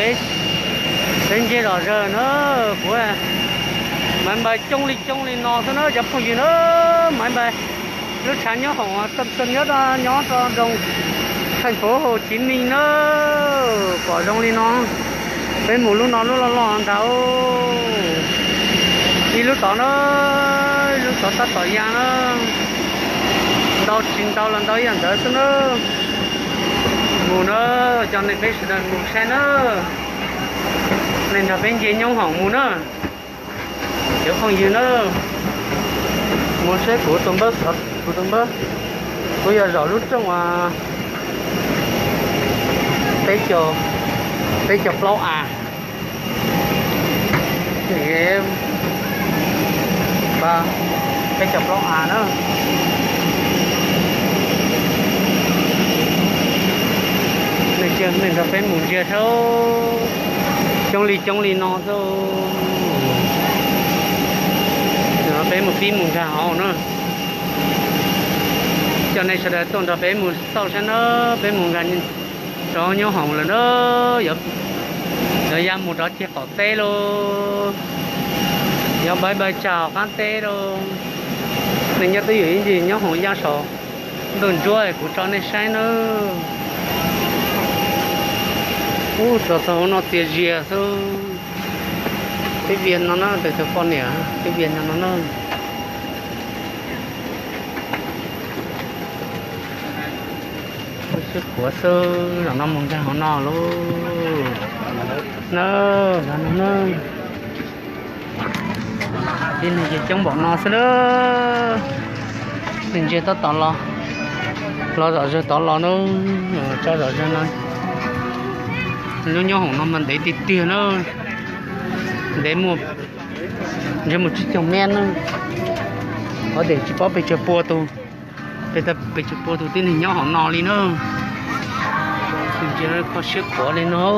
bé bên kia đó giờ nó của mấy bài trong lịch nó thôi nó chụp không gì nữa mấy bài lúc sáng nhớ họ tân nhớ đó nhớ trong thành phố Hồ Chí Minh nó có trong lịch nó bên một lúc nó lo tháo đi lúc đó ta tỏi ra nó tao chín tao lần tao ăn tới nó mù nó cho nên phải sửa mù xe nó nên là bên dưới nhau hỏng mù nó chứ không gì nữa mù xe của tụi bớt bây giờ rõ lúc trong mà bé chờ flow à thì em ba bé chờ flow à nữa mình là phải muốn chơi thôi trong lì nó thôi nó phải một phim muốn thảo nữa cho nên sẽ tôn ta phải muốn sau sẽ nó phải muốn gần cho nhau hỏng là nó giờ ra một đó chỉ có tê luôn giờ bye chào các tê luôn mình nhớ tới những gì nhau hỏng ra sổ đồn chuối của cho nên sai nữa sao nó tiệt dìa thôi cái viên nó từ con nè cái viên nó sức của sơ là nó mong ra nó luôn nó đi này chỉ trong bọn nó sẽ đó mình chỉ tao lo rồi tao lo nó cho rồi nó lúc nhau hổng nó mình để tiền nó để một chiếc chồng men nó có để chỉ có bị chụp bùa tu bị chụp bùa tu tin hình nhau hổng nò đi nữa mình chỉ có sức của lên nó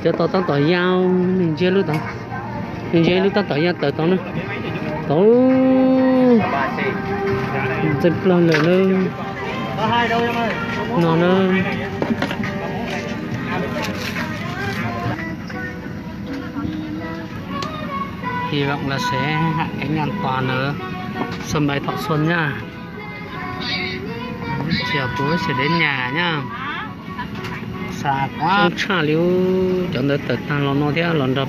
cho tao tỏi dao mình chưa lúc tao tỏi dao tỏi nữa chụp lần nữa hai đâu em ơi nó hy vọng là sẽ hạ cánh an toàn ở sân bay Thọ Xuân nhá. Chiều tối sẽ đến nhà nhá. Xa quá chả liu chọn được tận thằng nó thế lon rõ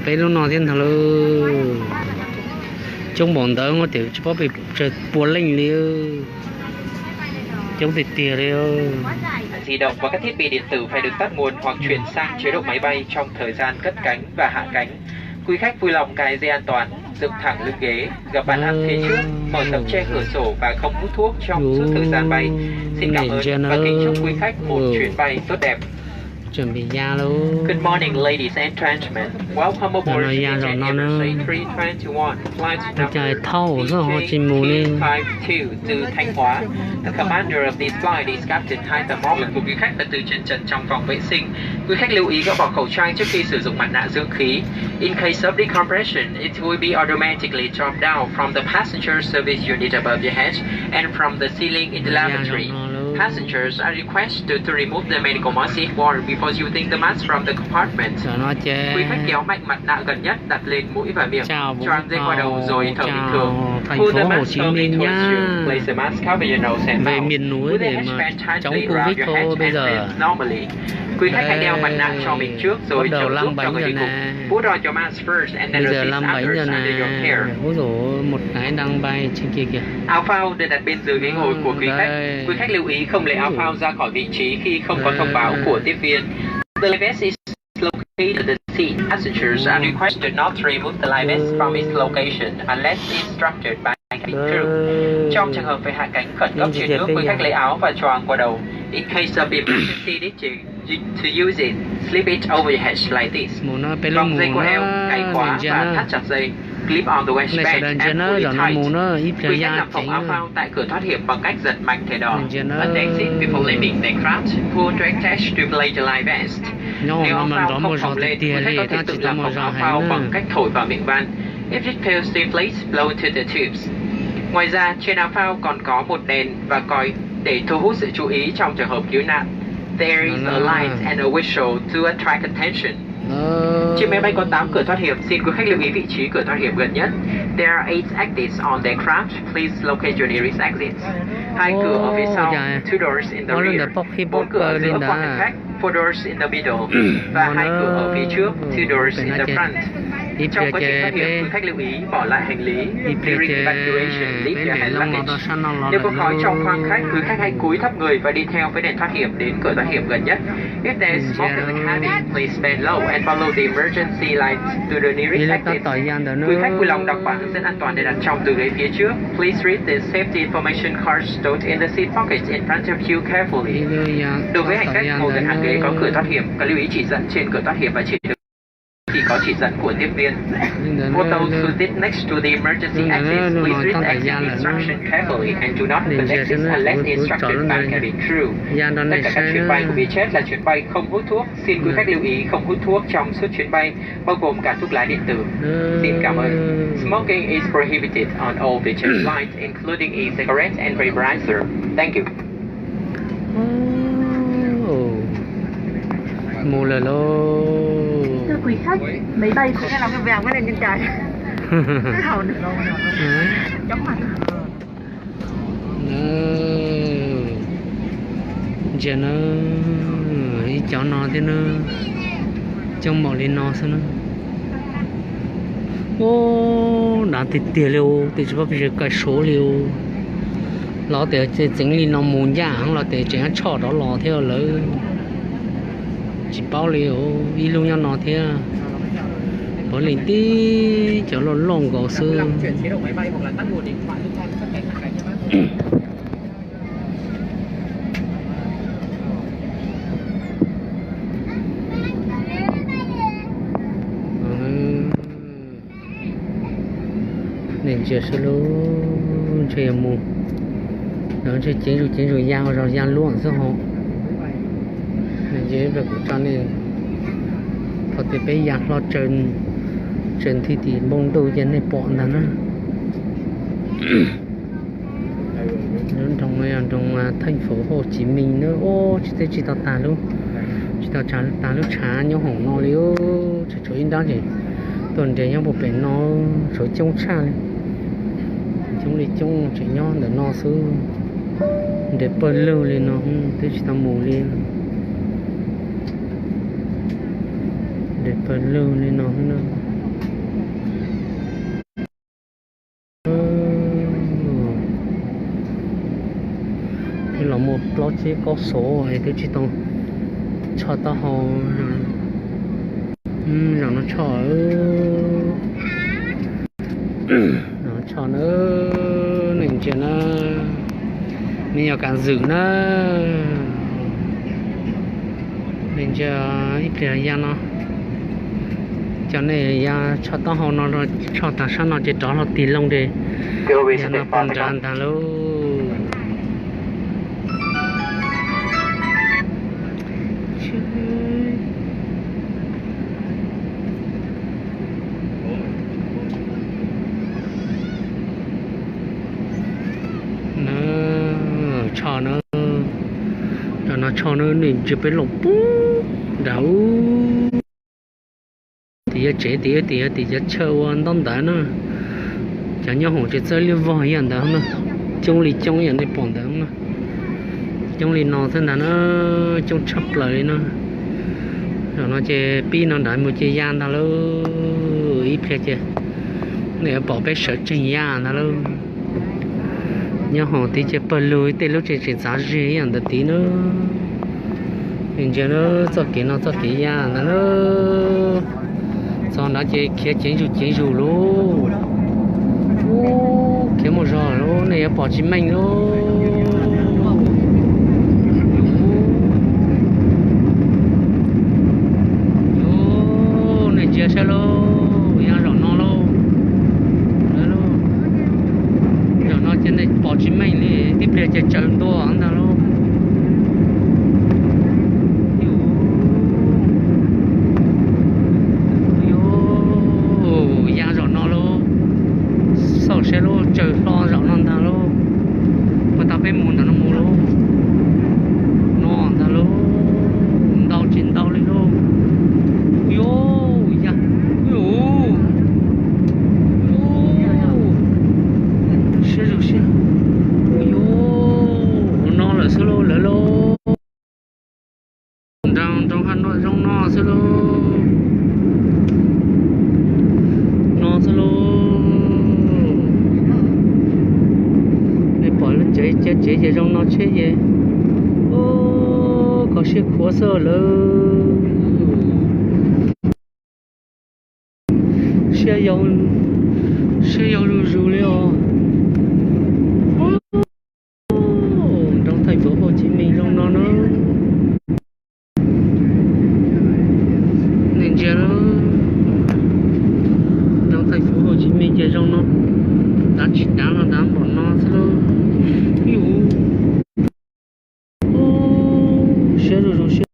bé lúc nó thiên thằng luôn trong bọn tớ có tiểu cho bị trời buồn linh liu chống thịt tìa liu. Di động và các thiết bị điện tử phải được tắt nguồn hoặc chuyển sang chế độ máy bay trong thời gian cất cánh và hạ cánh. Quý khách vui lòng cài dây an toàn, dựng thẳng lưng ghế, gập bàn ăn phía trước, mở tấm che cửa sổ và không hút thuốc trong suốt thời gian bay. Xin cảm ơn và kính chúc quý khách một chuyến bay tốt đẹp. Chuẩn bị ra luôn. Good morning, ladies and gentlemen. Welcome aboard Vietjet Airways 321 flight number CJ52 to Thanh Hóa. The commander of this flight is Captain Haitham Mohammed. Của quý khách là từ trên trần trong phòng vệ sinh. Quý khách lưu ý gỡ bỏ khẩu trang trước khi sử dụng mặt nạ dưỡng khí. In case of decompression, it will be automatically dropped down from the passenger service unit above your head and from the ceiling in the lavatory. Passengers are requested to remove the medical mask if worn before using the mask from the compartment. Quý khách kéo mạnh mặt nạ gần nhất đặt lên mũi và miệng, choàng dây qua đầu rồi thở bình thường. Thành phố Hồ Chí Minh nhá. Về miền núi để mà chống Covid thôi bây giờ. Quý khách hãy đeo mặt nạ cho mình trước rồi chờ giúp cho người đi cùng. Put on your mask first and then giờ assist others under your care. Ôi dồi, một cái đang bay trên kia kìa. Áo phao được đặt bên dưới ghế ngồi của quý khách. Quý khách lưu ý không lấy áo phao ra khỏi vị trí khi không có thông báo của tiếp viên. The life vest is located at the seat. Passengers are requested not to remove the life vest from its location unless instructed by cabin crew. Trong trường hợp phải hạ cánh khẩn cấp trên nước, quý khách lấy áo và choàng qua đầu. In case of emergency need to use it, slip it over your head like this. Vòng dây qua eo, cài khóa và thắt chặt dây. Clip on the waistband and pull it tight. Quý khách làm phỏng áo phao tại cửa thoát hiểm bằng cách giật mạnh thẻ đỏ. Ấn exit before leaving the craft. Pull to attach to play the life vest. Nếu áo phao không phồng lên, quý khách có thể tự làm phỏng áo phao bằng cách thổi vào miệng van. If it fails to inflate, blow into the tubes. Ngoài ra, trên áo phao còn có một đèn và còi để thu hút sự chú ý trong trường hợp cứu nạn. There is a light and a whistle to attract attention. Chiếc máy bay có 8 cửa thoát hiểm, xin quý khách lưu ý vị trí cửa thoát hiểm gần nhất. There are 8 exits on the aircraft. Please locate your nearest exits. 2 cửa ở phía sau, 2 doors in the rear. 4 cửa ở giữa khoang hành khách, 4 doors in the middle. Và 2 cửa ở phía trước, 2 doors in the front. Trong quá trình thoát hiểm, quý khách lưu ý bỏ lại hành lý. During evacuation, leave your hand luggage. Nếu có khói trong khoang khách, quý khách hãy cúi thấp người và đi theo với đèn thoát hiểm đến cửa thoát hiểm gần nhất. If there is smoke in the cabin, please bend low and follow the emergency lights to the nearest exit. Quý khách vui lòng đọc bản hướng dẫn an toàn để đặt trong từ ghế phía trước. Please read the safety information card stored in the seat pockets in front of you carefully. Đối với hành khách ngồi gần hàng ghế có cửa thoát hiểm, cần lưu ý chỉ dẫn trên cửa thoát hiểm và chỉ được khi có chỉ dẫn của tiếp viên. For those who sit next to the emergency exits, please read exit instruction carefully and do not connect exits unless instructed by cabin crew. Tất cả các chuyến bay của Vietjet là chuyến bay không hút thuốc. Xin quý khách lưu ý không hút thuốc trong suốt chuyến bay, bao gồm cả thuốc lá điện tử. Xin cảm ơn. Smoking is prohibited on all Vietjet flights, including e-cigarettes and vaporizer. Thank you. Mù lờ lô. Thưa quý khách, máy bay cũng làm cái vàng với lên trên trời. Cái hồn chóng mặt. Giờ nó ý cháu nó thế nó trong mỏ lên nó sao nó. Ô, đã thì tiền liều thì chỉ có bây giờ cái số liều. Nó để chính lý nó muốn dạng là để chính cho đó lò theo lỡ. Chỉ bao liều đi luôn nhau nó thế có lên tí cho nó lon gò xương chuyển chế độ máy bay hoặc là tắt nguồn điện thoại giúp con các cái khác nên chưa solo chơi mù đó chơi chiến rồi giang luôn sao họ nên dễ được cho nên có thể bây giờ lo trên thì bông đầu chân này bọn đó nó trong thành phố Hồ Chí Minh nữa. Ô chỉ tao tà luôn chỉ tao tà lúc trả nhau hỏng nó liu chỉ chỗ in đó gì tuần trời nhau bộ bể nó số trông xa chúng đi trông chỉ nhau để nó sư để bơi lưu lên nó không tới chỉ tao mù lên để phần lưu lên nó nữa. Thì là một lót chỉ có số hay tôi chỉ tao cho tao hồ rồi nó cho nó cho nữa mình chỉ nó mình要敢giữ nó mình cho ít thời gian nó cho nên ya cho tao họ nó cho ta sao nó chỉ đó là tiền lông để nó còn tràn thằng luôn nó cho nó rồi nó cho nó nên chỉ phải lột bú đau thì chế thì chơi quan tâm tới nó chẳng nhớ hồ chơi chơi liên vô hiện đó nó trong hiện này bọn đó nó trong lý nó thế là nó trong chấp lại nó rồi nó chơi pi nó đợi một chơi gian đó luôn ít phải chơi để bỏ bé sợ chơi gian đó luôn nhớ hồ thì chơi bơi lưới thì lúc chơi giá gì hiện đó tí nữa mình chơi nó cho cái gian đó nó xong đó chơi kia chiến dù luôn kia một giờ luôn này bỏ chim mình luôn này chia xe luôn nhà rộng nó luôn đó luôn rồi nó trên này bỏ chim mình đi tiếp theo chơi chơi đua ăn đó luôn xe luôn trời lo rộng non ta luôn mà tao phải muốn nó mua luôn Hà Nội trong nó sẽ lô nó sẽ lô để bỏ lên chế trong nó chế gì ô có些khó sợ lớn sẽ yêu rủ liệu trong thành phố Hồ Chí Minh trong nó nên giờ trong thành phố Hồ Chí Minh giờ trong nó đã chỉ đáng là đáng bọn nó sao ví dụ ô sẽ rồi